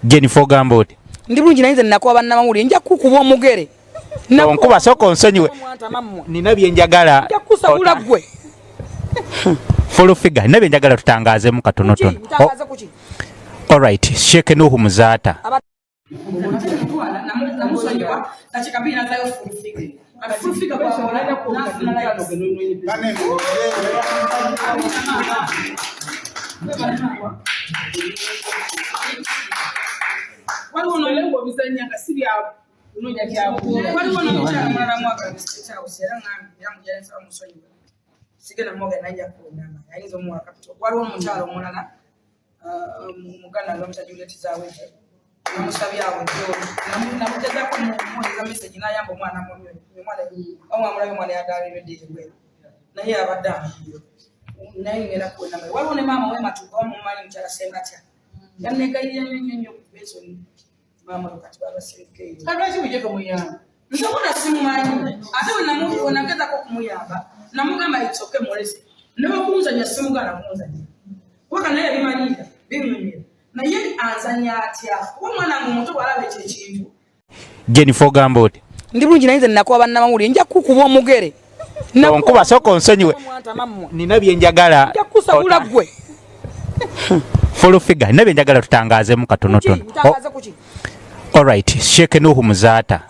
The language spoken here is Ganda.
Jennifer Gambote. Ndi bulungi nainze nakuba bannamawulire nja kukuba omugere. Nkuba soko nsonyiwe. Nina byenjagala. Nja kusabula gwe. Full figure. Nina byenjagala tutangaazemu katonotono. Tutangaze kuki? All right. Sheikh Nuhu Muzaata. Waliwo nolengo bizanya kasiri abo unoja kyabo waliwo nomukyala mulala mwaka kitawo era ngambi yamujja nfa musonyi sigena moga najja kuonana ayinza omwaka waliwo omukyala omulala muganda ngamusajuleti zawe namusabyawo namujjazako muweza message nayamba omwana omwana mwana yadaliredde ebwe naye abadde naye ngenda kuonana waliwo ne maama wematuka omumanyi mukyala sengatya yanekairira nnyo Benson mama lokati baba sirike kadwachi buje kumuyamba nsobona simumanyi ate wenamuntu onageza ko kumuyamba namugamba itsoke molese nawe kunzanya simugana kunzanya waka naye bimanyiga bimumira naye anzanya atya kuba mwana muto walabe ekintu Jennifer Gambote. Ndi bulungi nainze nakuba bannamawulire nja kukuba omugere. Nkuba soko nsonyiwe. Nina byenjagala. Nja kusabula gwe. Full figure. Nina byenjagala tutangaazemu katonotono. Tutangaze kuki? All right. Sheikh Nuhu Muzaata.